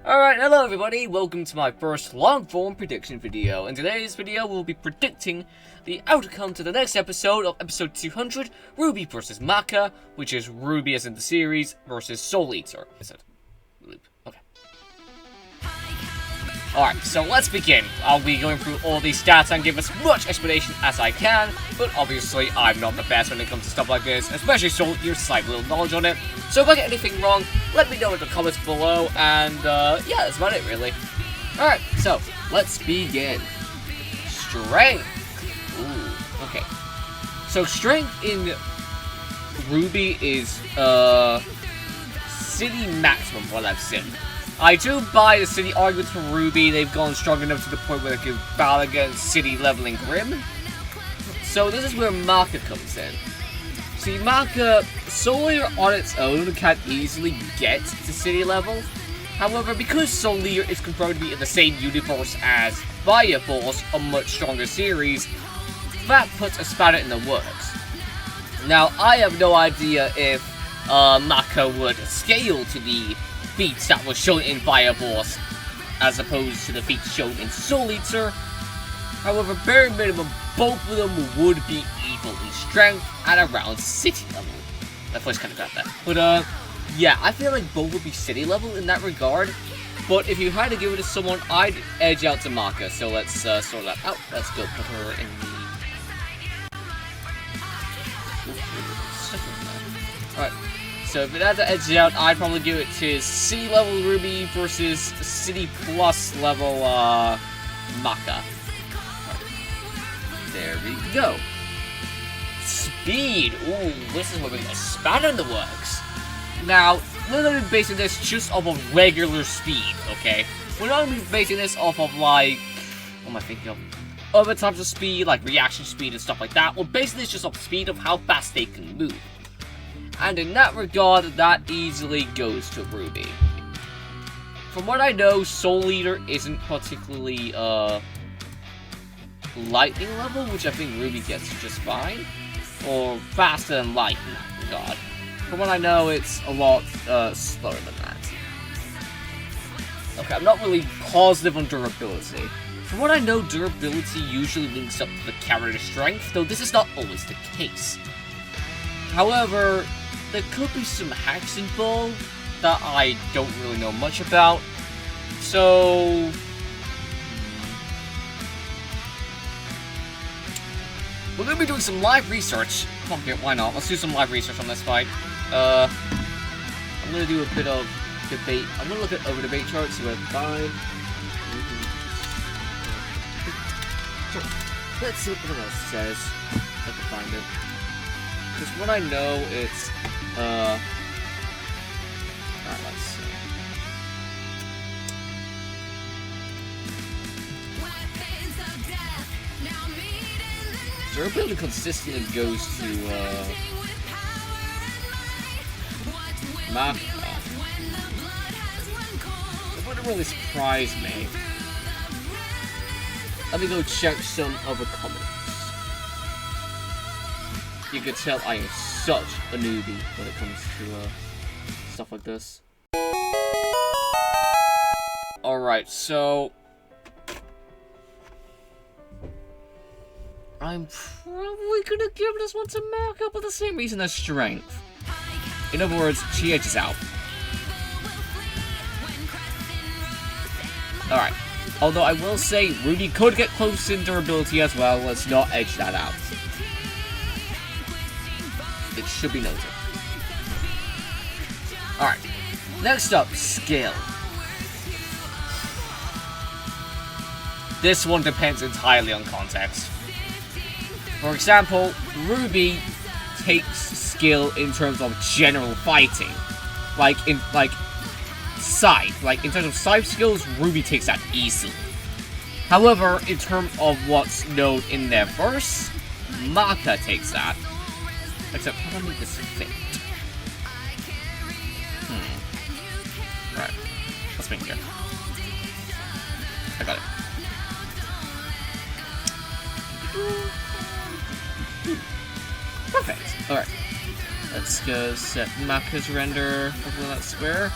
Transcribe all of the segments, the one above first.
Alright, hello everybody, welcome to my first long-form prediction video. In today's video, we'll be predicting the outcome to the next episode of episode 200, Ruby vs. Maka, which is Ruby as in the series versus Soul Eater. Is it? Loop. Okay. Alright, so let's begin. I'll be going through all these stats and give as much explanation as I can, but obviously I'm not the best when it comes to stuff like this, especially Soul Eater, so I have little knowledge on it. So if I get anything wrong, let me know in the comments below, and yeah, that's about it really. Alright, so let's begin. Strength. Ooh, okay. So strength in Ruby is city maximum, what I've seen. I do buy the city arguments for Ruby. They've gone strong enough to the point where they can battle against city leveling Grim. So this is where Maka comes in. See, Maka, Soul Eater on its own can't easily get to city level. However, because Soul Eater is confirmed to be in the same universe as Fire Force, a much stronger series, that puts a spanner in the works. Now, I have no idea if Maka would scale to the feats that was shown in Fire Force, as opposed to the feats shown in Soul Eater. However, bare minimum, both of them would be equal in strength at around city level. My voice kind of got that. But, yeah, I feel like both would be city level in that regard. But if you had to give it to someone, I'd edge out to Maka. So let's sort that out. Let's go put her in the... Alright. So if it had to edge out, I'd probably give it to city level Ruby versus city plus level, Maka. There we go. Speed. Ooh, this is where we get a spanner in the works. Now, we're going to be basing this just off of regular speed, okay? We're not going to be basing this off of, like, what am I thinking of? Other types of speed, like reaction speed and stuff like that. We're basing this just off speed of how fast they can move. And in that regard, that easily goes to Ruby. From what I know, Soul Eater isn't particularly, lightning level, which I think Ruby gets just fine. Or faster than light in that regard. From what I know, it's a lot slower than that. Okay, I'm not really positive on durability. From what I know, durability usually links up to the character strength, though this is not always the case. However, there could be some hacks involved that I don't really know much about. So... we're going to be doing some live research. Come on, here, why not? Let's do some live research on this fight. I'm going to do a bit of debate. I'm going to look at over debate charts, see what I can find. Let's see what everyone else says. I can find it. Because what I know, it's, alright, let's see. Durability consistently goes to, Maka. It wouldn't really surprise me. Let me go check some other comments. You can tell I am such a newbie when it comes to, stuff like this. Alright, so... I'm probably gonna give this one to Maka for the same reason as strength. In other words, she edges out. Alright. Although I will say, Ruby could get close in durability as well. Let's not edge that out. It should be noted. Alright. Next up, skill. This one depends entirely on context. For example, Ruby takes skill in terms of general fighting. Like, Scythe. Like, in terms of Scythe skills, Ruby takes that easily. However, in terms of what's known in their verse, Maka takes that. Except, how do I make this fit? Right. Let's make here. I got it. Perfect. Alright. Let's go set Maka's render over that square.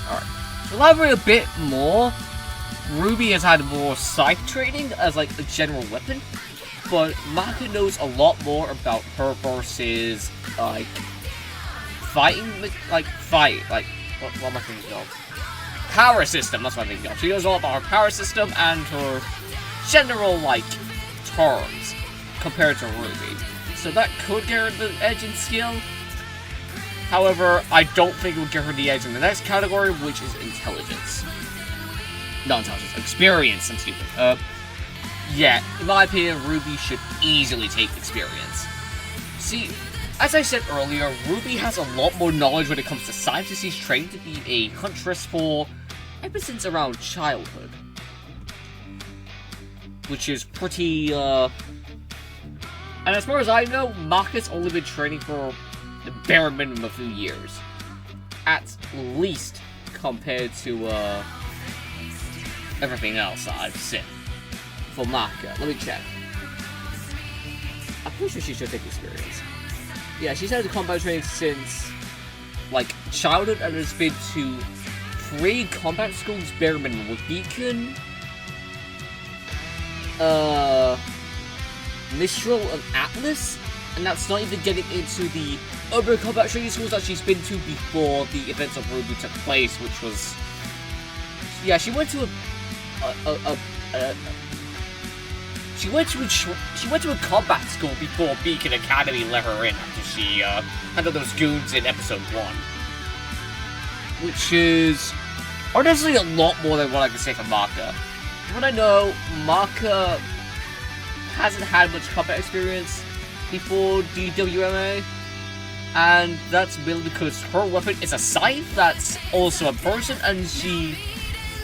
Alright. To elaborate a bit more, Ruby has had more scythe training as like a general weapon, but Maka knows a lot more about her versus like fighting, what am I thinking of? Power system, that's what I'm thinking of. She knows all about her power system and her general like terms compared to Ruby. So that could get her the edge in skill. However, I don't think it would give her the edge in the next category, which is intelligence. Not intelligence, experience, excuse me. Yeah, in my opinion, Ruby should easily take experience. See, as I said earlier, Ruby has a lot more knowledge when it comes to science. She's trained to be a huntress for ever since around childhood. Which is pretty, And as far as I know, Maka's only been training for the bare minimum of a few years. At least compared to, everything else I've seen. For Maka. Let me check. I'm pretty sure she should take experience. Yeah, she's had combat training since, like, childhood, and has been to 3 combat schools bare minimum with Beacon, Mistral, and Atlas, and that's not even getting into the other combat training schools that she's been to before the events of Ruby took place, which was... Yeah, she went to She went to a combat school before Beacon Academy let her in after she handled those goons in episode 1. Which is honestly a lot more than what I can say for Maka. From what I know, Maka hasn't had much combat experience before DWMA, and that's mainly because her weapon is a scythe that's also a person, and she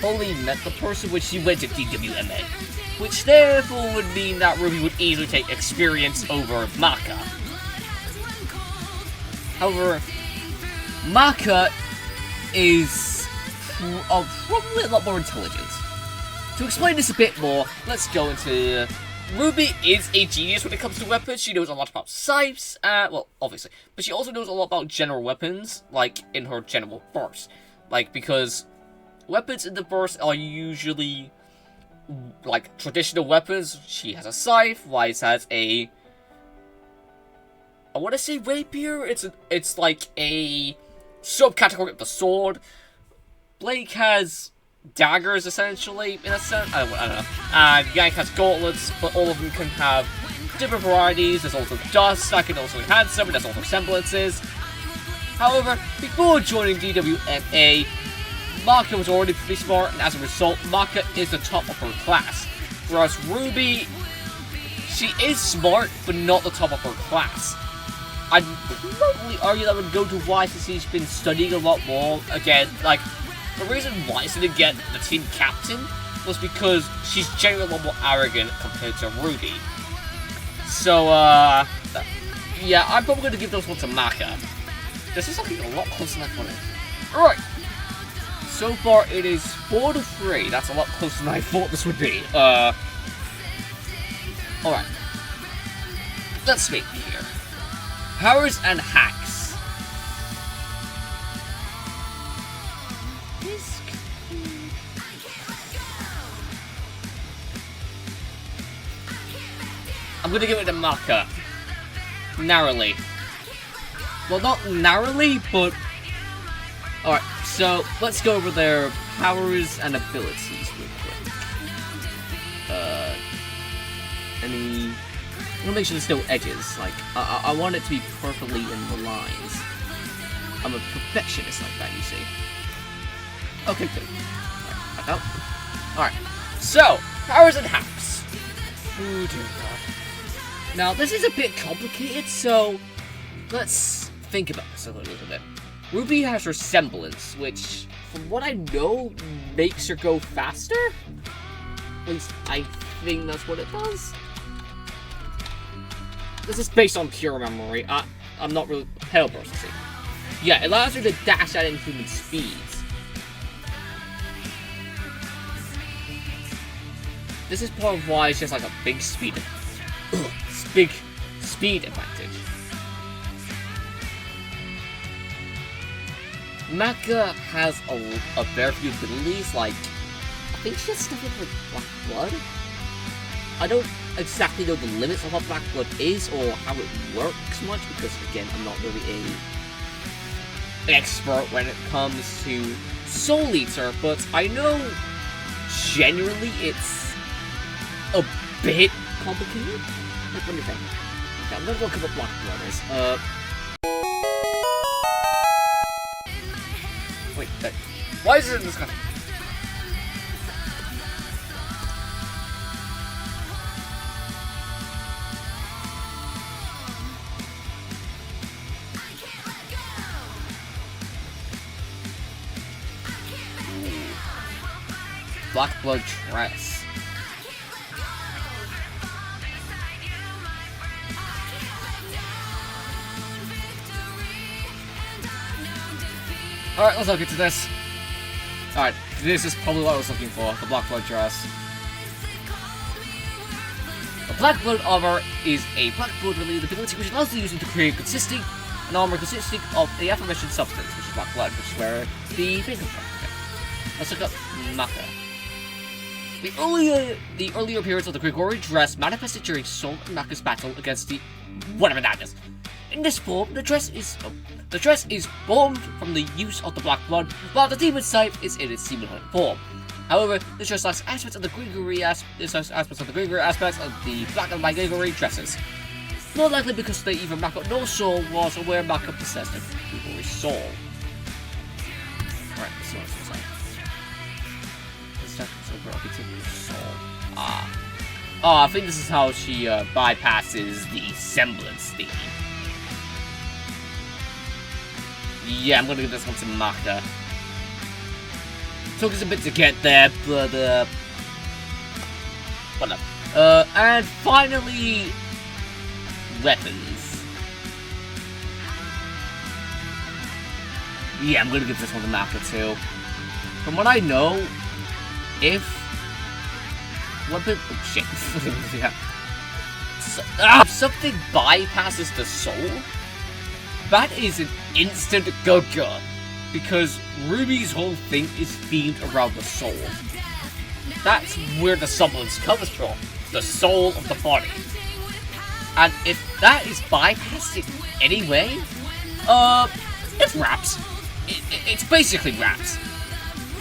only met the person when she went to DWMA. Which therefore would mean that Ruby would easily take experience over Maka. However, Maka is probably a lot more intelligent. To explain this a bit more, let's go into... Ruby is a genius when it comes to weapons. She knows a lot about scythes, well, obviously. But she also knows a lot about general weapons, like in her general burst. Like, because weapons in the burst are usually... like traditional weapons. She has a scythe. Wise has a... I want to say rapier. It's like a subcategory of the sword. Blake has daggers, essentially, in a sense. I don't know. And Yank has gauntlets, but all of them can have different varieties. There's also dust that can also enhance them, and there's also semblances. However, before joining DWMA, Maka was already pretty smart, and as a result, Maka is the top of her class. Whereas Ruby, she is smart, but not the top of her class. I'd probably argue that would go to why, since she's been studying a lot more. Again, like, the reason why she didn't get the team captain was because she's generally a lot more arrogant compared to Ruby. So, yeah, I'm probably going to give those ones to Maka. This is looking a lot closer than I thought it. Alright. So far, it is 4-3. That's a lot closer than I thought this would be. Alright. Let's speak here. Powers and hacks. I'm gonna give it to Maka. Narrowly. Well, not narrowly, but... Alright, so let's go over their powers and abilities real quick. I want to make sure there's no edges. Like, I want it to be perfectly in the lines. I'm a perfectionist like that, you see. Okay, good. Alright, back up. Alright, so, powers and hacks. Oh, dear God. Now, this is a bit complicated, so let's think about this a little bit. Ruby has her semblance, which, from what I know, makes her go faster? At least, I think that's what it does. This is based on pure memory. I'm not really pale processing. Yeah, it allows her to dash at inhuman speeds. This is part of why it's just like a big speed advantage. Maka has a fair few abilities, like, I think she has stuff with Black Blood? I don't exactly know the limits of what Black Blood is, or how it works much, because, again, I'm not really an expert when it comes to Soul Eater, but I know generally it's a bit complicated. Like, what do you think? Okay, I'm gonna look up what Black Blood is. Wait, why is it in this country? Black Blood dress. Alright, let's look into this. Alright, this is probably what I was looking for, the Black Blood dress. The Black Blood armor is a Black Blood related ability which allows the user to create an armor consisting of the aforementioned substance, which is Black Blood, which is where the thing comes from. Okay. Let's look up Maka. The earlier appearance of the Gregorian dress manifested during Soul and Maka's battle against the whatever that is. In this form, the dress is formed from the use of the Black Blood, while the demon type is in its demon form. However, this dress lacks aspects of the Gregory aspects of the Black and White Gregory dresses. More likely because either Maka no soul was aware Maka possessed a Gregory soul. Alright, so I think this is how she bypasses the semblance thingy. Yeah, I'm gonna give this one to Maka. Took us a bit to get there, but whatever. And finally, weapons. Yeah, I'm gonna give this one to Maka too. From what I know, if weapon, oh shit, yeah. Something bypasses the soul, that is an instant go-go, because Ruby's whole thing is themed around the soul. That's where the semblance comes from, the soul of the body. And if that is bypassed in any way, it's wraps. It's basically wraps.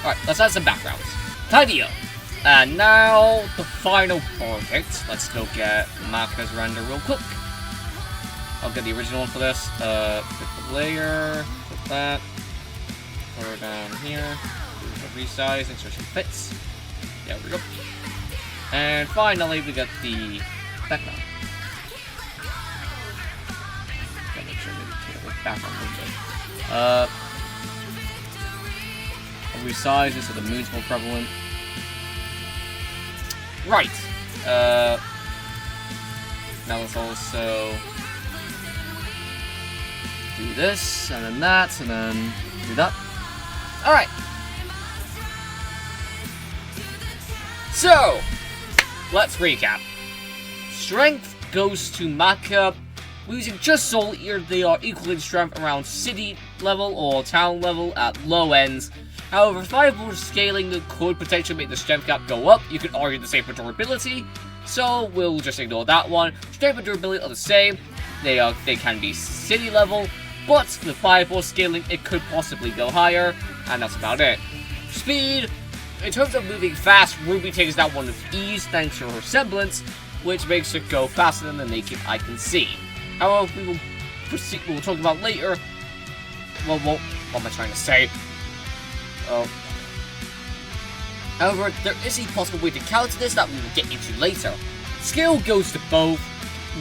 Alright, let's add some backgrounds. Tidy up. And now, the final project. Let's go get Maka's render real quick. I'll get the original one for this. Pick the layer, put that. Put her down here. Do the resize, insertion fits. There we go. And finally, we got the background. Gotta make sure we get the background a little bit. I'll resize it so the moon's more prevalent. Right. Now let's also do this, and then that, and then do that. Alright. So, let's recap. Strength goes to Maka. Using just Soul Eater, they are equal in strength around city level or town level at low ends. However, 5 scaling could potentially make the strength gap go up. You could argue the same for durability, so we'll just ignore that one. Strength and durability are the same. They can be city level, but with 5 scaling, it could possibly go higher, and that's about it. Speed. In terms of moving fast, Ruby takes that one with ease thanks to her semblance, which makes it go faster than the naked eye can see. However, we'll talk about later. Well, what am I trying to say? However, there is a possible way to counter this that we will get into later. Skill goes to both.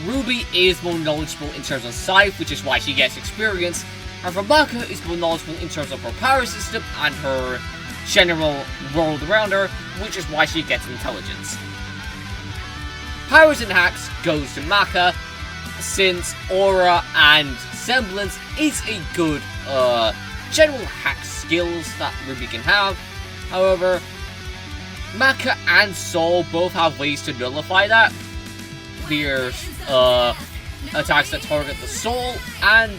Ruby is more knowledgeable in terms of Scythe, which is why she gets experience. However, Maka is more knowledgeable in terms of her power system and her general world around her, which is why she gets intelligence. Powers and hacks goes to Maka, since Aura and Semblance is a good general hack skills that Ruby can have. However, Maka and Soul both have ways to nullify that. There's attacks that target the soul and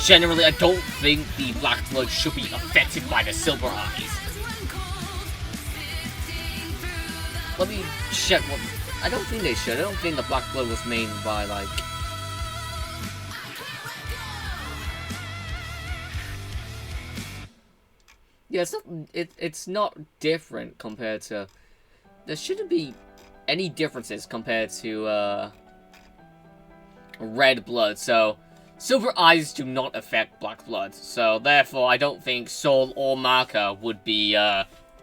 generally, I don't think the Black Blood should be affected by the Silver Eyes. Let me check what... I don't think they should. I don't think the Black Blood was made by, like... Yeah, it's not different compared to... There shouldn't be any differences compared to, Red Blood, so... Silver Eyes do not affect Black Blood, so therefore I don't think Soul or Maka would be,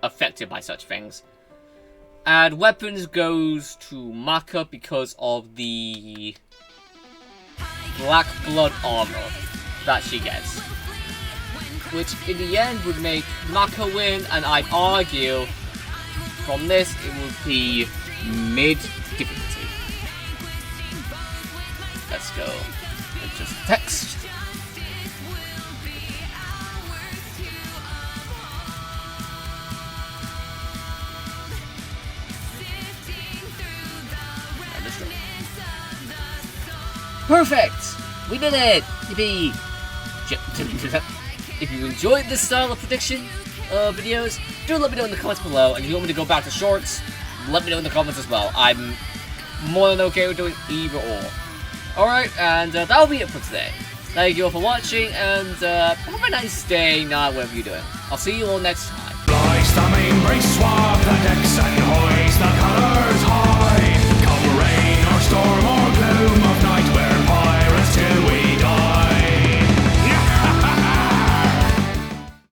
affected by such things. And weapons goes to Maka because of the Black Blood armor that she gets. Which in the end would make Maka win, and I'd argue from this it would be mid difficulty. Let's go. It's just text. Perfect! We did it! Yippee! If you enjoyed this style of prediction videos, do let me know in the comments below. And if you want me to go back to shorts, let me know in the comments as well. I'm more than okay with doing either or. Alright, and that'll be it for today. Thank you all for watching, and have a nice day, night, whatever you're doing. I'll see you all next time.